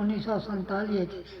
1947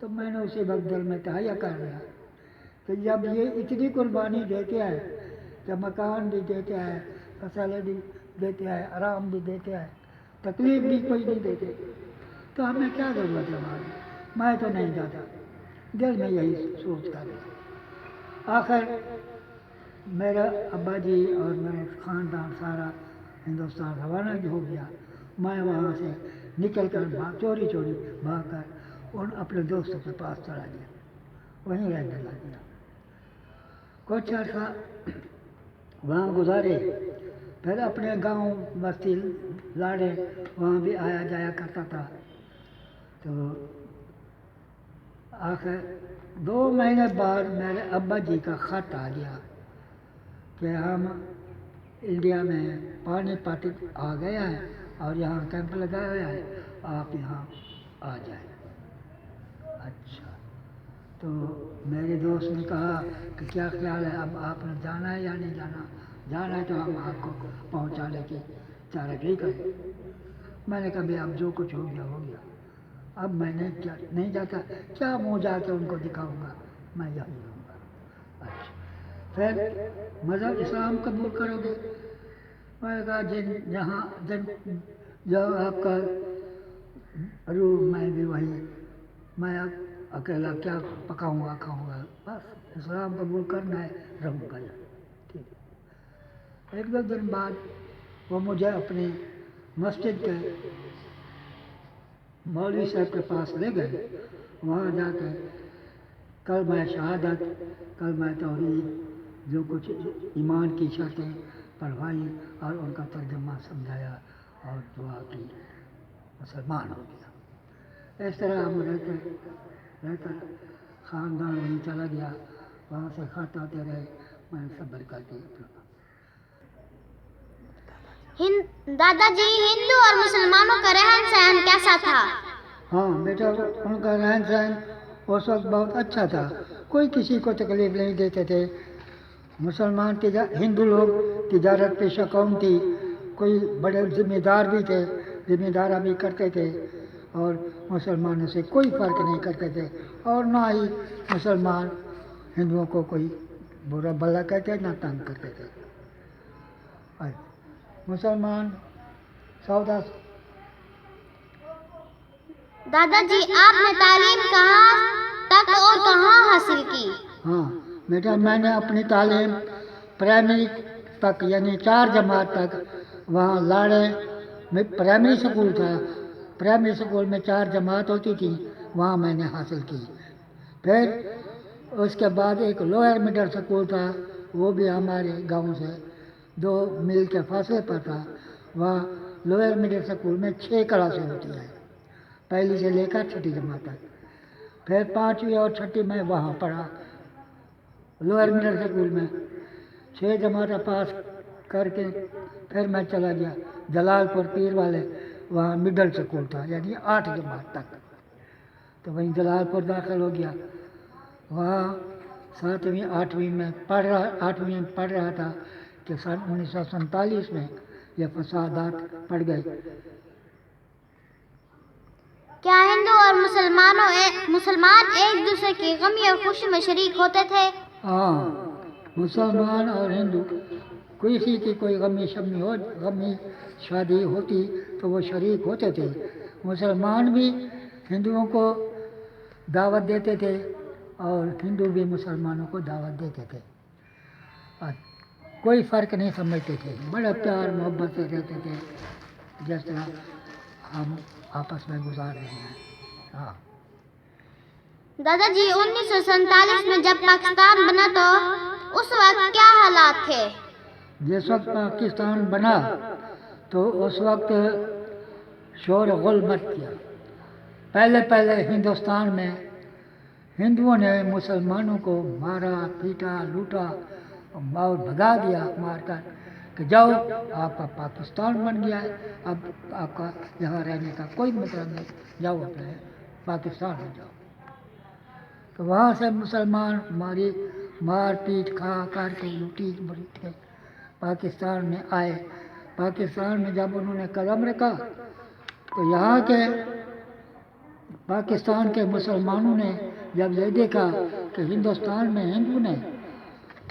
تو میں نے اسی وقت دل میں تہیہ کر لیا کہ جب یہ اتنی قربانی دیتے ہیں، جب مکان بھی دیتے ہیں، فصلیں بھی دیتے ہیں، آرام بھی دیتے ہیں، تکلیف بھی کوئی نہیں دیتے، تو ہمیں کیا ضرورت ہے ہماری؟ میں تو نہیں جاتا، دل میں یہی سوچ کر آخر میرا ابا جی اور میرا خاندان سارا ہندوستان روانہ ہو گیا۔ میں وہاں سے نکل کر چوری بھاگ کر ان اپنے دوستوں کے پاس چلا گیا، وہیں رہنے لگ گیا۔ کچھ عرصہ وہاں گزارے، پھر اپنے گاؤں بستی لاڑے وہاں بھی آیا جایا کرتا تھا۔ تو آخر 2 مہینے بعد میرے ابا جی کا خط آ گیا کہ ہم انڈیا میں پانی پاتی آ گیا ہے اور یہاں کیمپ لگایا ہوا ہے، آپ یہاں آ جائیں۔ اچھا، تو میرے دوست نے کہا کہ کیا خیال ہے، اب آپ نے جانا ہے یا نہیں جانا؟ جانا ہے تو ہم آپ کو پہنچانے کی چارہ کریں۔ میں نے کہا بھی اب جو کچھ ہو گیا ہو گیا، اب میں نے نہیں جاتا، کیا منہ جا کے ان کو دکھاؤں گا، میں یہی رہوں گا۔ اچھا، پھر مذہب اسلام قبول کرو گے؟ میں نے کہا جہاں آپ کا روح، میں بھی وہی، میں اکیلا کیا پکاؤں گا کھاؤں گا، بس اسلام قبول کرنا ہے، رہوں گا یہاں۔ ٹھیک، 1-2 دن بعد وہ مجھے اپنی مسجد کے مولوی صاحب کے پاس لے گئے۔ وہاں جا کے کلمہ شہادت، کلمہ توحید، جو کچھ ایمان کی شرطیں پڑھوائی اور ان کا ترجمہ سمجھایا اور دعا کی، مسلمان ہو گیا۔ اس طرح ہم رہتے خاندان وہیں چلا گیا، وہاں سے خط آتے رہے، میں صبر کر کے دادا جی، ہندو اور مسلمانوں کا رہن سہن کیسا تھا؟ ہاں بیٹا، ان کا رہن سہن اس وقت بہت اچھا تھا، کوئی کسی کو تکلیف نہیں دیتے تھے۔ مسلمان ہندو لوگ تجارت پیشہ قوم تھی، کوئی بڑے ذمہ دار بھی تھے، ذمہ دارہ بھی کرتے تھے، اور مسلمانوں سے کوئی فرق نہیں کرتے تھے، اور نہ ہی مسلمان ہندوؤں کو کوئی برا بھلا کہتے نہ تنگ کرتے تھے۔ مسلمان سودا۔ دادا جی، آپ نے تعلیم کہاں تک اور کہاں حاصل کی؟ ہاں بیٹا، میں نے اپنی تعلیم پرائمری تک یعنی 4 جماعت تک وہاں لاڑے میں پرائمری سکول تھا، پرائمری سکول میں 4 جماعت ہوتی تھی، وہاں میں نے حاصل کی۔ پھر اس کے بعد ایک لوئر مڈل سکول تھا، وہ بھی ہمارے گاؤں سے 2 میل کے فاصلے پر تھا۔ وہاں لوئر مڈل سکول میں 6 کلاسیں ہوتی ہیں، پہلی سے لے کر 6ٹھی جماعت تک۔ پھر 5ویں اور 6ٹھی میں وہاں پڑھا لوئر مڈل سکول میں، 6 جماعتیں پاس کر کے پھر میں چلا گیا جلال پور پیر والے، وہاں مڈل سکول تھا یعنی 8 جماعت تک، تو وہیں جلال پور داخل ہو گیا۔ وہاں 7ویں 8ویں میں پڑھ رہا تھا کہ سن 1947 میں یہ فسادات پڑ گئے۔ کیا ہندو اور مسلمان ایک دوسرے کی غمی اور خوشی میں شریک ہوتے تھے؟ ہاں، مسلمان اور ہندو کسی کی کوئی غمی شادی ہوتی تو وہ شریک ہوتے تھے۔ مسلمان بھی ہندوؤں کو دعوت دیتے تھے اور ہندو بھی مسلمانوں کو دعوت دیتے تھے، کوئی فرق نہیں سمجھتے تھے، بڑا پیار محبت سے رہتے تھے جس طرح ہم آپس میں گزار رہے ہیں۔ ہاں دادا جی، 1947 میں جب پاکستان بنا تو اس وقت کیا حالات تھے؟ جس وقت پاکستان بنا تو اس وقت شور غل مچ گیا۔ پہلے ہندوستان میں ہندوؤں نے مسلمانوں کو مارا پیٹا لوٹا اور بھگا دیا مار کر کہ جاؤ، آپ کا پاکستان بن گیا ہے، اب آپ کا یہاں رہنے کا کوئی مطلب نہیں، جاؤ اپنے پاکستان میں جاؤ۔ تو وہاں سے مسلمان مار پیٹ کھا کر کے لوٹی بریٹ کے پاکستان میں آئے۔ پاکستان میں جب انہوں نے قدم رکھا تو یہاں کے پاکستان کے مسلمانوں نے جب یہ دیکھا کہ ہندوستان میں ہندو نے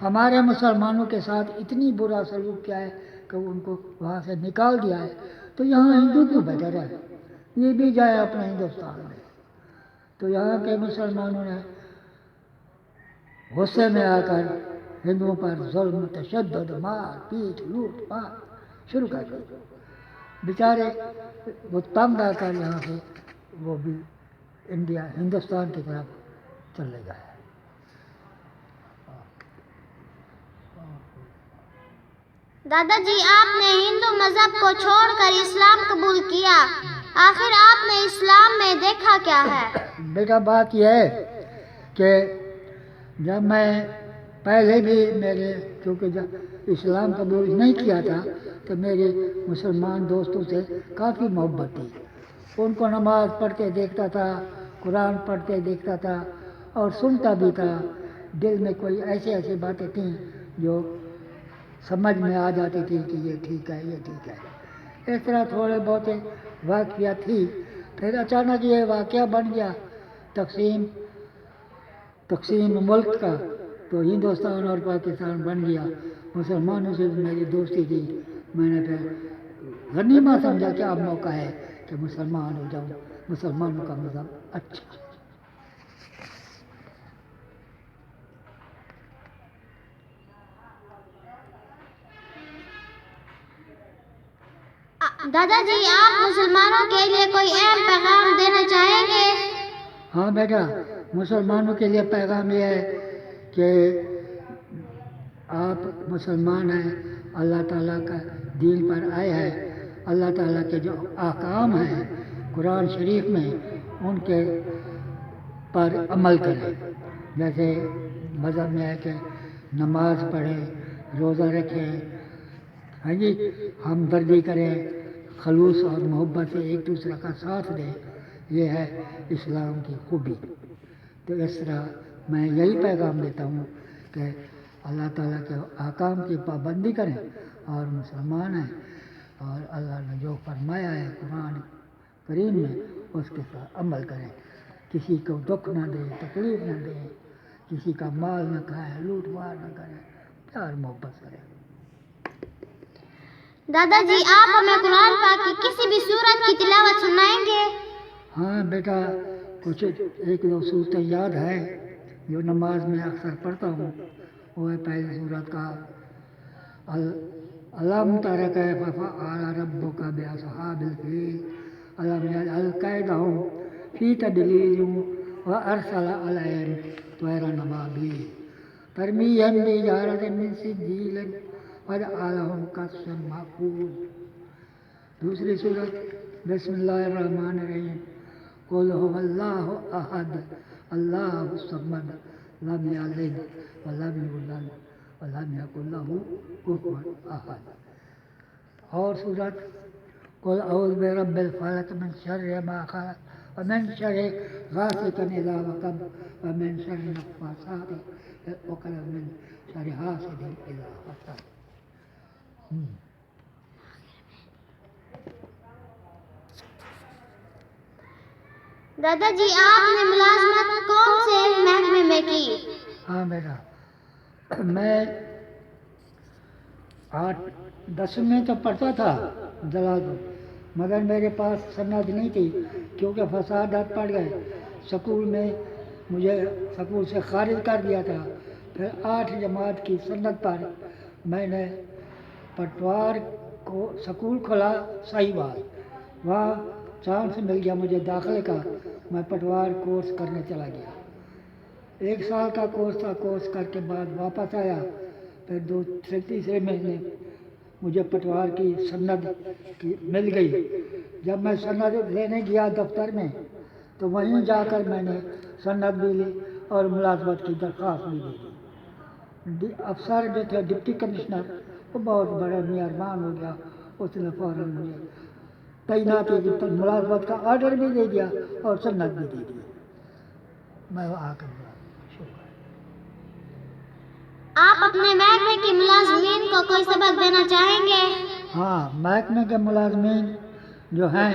ہمارے مسلمانوں کے ساتھ اتنی برا سلوک کیا ہے کہ ان کو وہاں سے نکال دیا ہے، تو یہاں ہندو کیوں بیٹھے رہے، یہ بھی جائے اپنے ہندوستان میں۔ تو یہاں کے مسلمانوں نے غصے میں آ کر ہندوؤں پر ظلم، تشدد، مار پیٹ، لوٹ مار شروع کر دی۔ بیچارے وہ تنگ آ کر یہاں سے وہ بھی ہندوستان کی طرف چلے گئے۔ دادا جی، آپ نے ہندو مذہب کو چھوڑ کر اسلام قبول کیا، آخر آپ نے اسلام میں دیکھا کیا ہے؟ بیٹا بات یہ ہے کہ جب میں پہلے بھی کیونکہ جب اسلام قبول نہیں کیا تھا تو میرے مسلمان دوستوں سے کافی محبت تھی، ان کو نماز پڑھتے دیکھتا تھا، قرآن پڑھتے دیکھتا تھا اور سنتا بھی تھا۔ دل میں کوئی ایسی باتیں تھیں جو سمجھ میں آ جاتی تھی کہ یہ ٹھیک ہے، یہ ٹھیک ہے۔ اس طرح تھوڑے بہت واقعات تھی، پھر اچانک یہ واقعہ بن گیا تقسیم ملک کا، تو ہندوستان اور پاکستان بن گیا۔ مسلمانوں سے بھی میری دوستی تھی، میں نے پھر غنیمت سمجھا کہ اب موقع ہے کہ مسلمان ہو جاؤں، مسلمانوں کا مذہب اچھا۔ دادا جی، آپ مسلمانوں کے لیے کوئی اہم پیغام دینا چاہیں گے؟ ہاں بیٹا، مسلمانوں کے لیے پیغام یہ ہے کہ آپ مسلمان ہیں، اللہ تعالیٰ کا دین پر آئے ہیں، اللہ تعالیٰ کے جو احکام ہیں قرآن شریف میں ان کے پر عمل کریں۔ جیسے مذہب میں ہے کہ نماز پڑھیں، روزہ رکھیں، ہاں جی، ہمدردی کریں، خلوص اور محبت سے ایک دوسرے کا ساتھ دیں، یہ ہے اسلام کی خوبی۔ تو اس طرح میں یہی پیغام دیتا ہوں کہ اللہ تعالیٰ کے احکام کی پابندی کریں اور مسلمان ہیں، اور اللہ نے جو فرمایا ہے قرآن کریم میں اس کے ساتھ عمل کریں، کسی کو دکھ نہ دیں، تکلیف نہ دیں، کسی کا مال نہ کھائیں، لوٹ مار نہ کریں، پیار محبت کریں۔ دادا جی، آپ ہمیں قرآن پاک کی کسی بھی سورت کی تلاوت سنائیں گے؟ ہاں بیٹا، کچھ ایک دو صورتیں یاد ہے جو نماز میں اکثر پڑھتا ہوں۔ وہ ہے پہلی سورت کا الم تر کیف فعل ربک باصحاب الفیل الم یجعل کیدہم فی تضلیل وارسل علیہم طیرا ابابیل ترمیہم بحجارۃ من سجیل وجعلہم کعصف مأکول۔ دوسری سورت بسم اللہ الرحمن الرحیم قل هو اللہ احد اللہ الصمد لم یلد ولم یولد ولم یکن لہ کفوا احد۔ اور سورت قل اعوذ برب الفلق من شر ما خلق ومن شر غاسق اذا وقب ومن شر النفاثات في العقد ومن شر حاسد اذا حسد۔ دادا جی، آپ نے ملازمت کون سے محکمے میں کی؟ ہاں بیٹا، میں 10ویں تو پڑھتا تھا جلال پور، مگر میرے پاس سند نہیں تھی کیونکہ فسادات پڑ گئے سکول میں، مجھے سکول سے خارج کر دیا تھا۔ پھر 8 جماعت کی سند پر میں نے پٹوار کو سکول کھولا ساہیوال، وہاں چانس مل گیا مجھے داخلے کا، میں پٹوار کورس کرنے چلا گیا۔ 1 سال کا کورس تھا، کورس کر کے بعد واپس آیا، پھر 2-3 مہینے مجھے پٹوار کی سند مل گئی۔ جب میں سند لینے گیا دفتر میں تو وہیں جا کر میں نے سند بھی لی اور ملازمت کی درخواست بھی دی۔ افسر جو تھے ڈپٹی کمشنر، وہ بہت بڑا مہربان ہو گیا، اس نے فوراً مجھے تعیناتی کی ملازمت کا آرڈر بھی دے دیا اور سند بھی دے دی۔ میں وہاں کر گیا۔ آپ اپنے محکمے کے ملازمین کو کوئی سبق دینا چاہیں گے؟ ہاں، محکمے کے ملازمین جو ہیں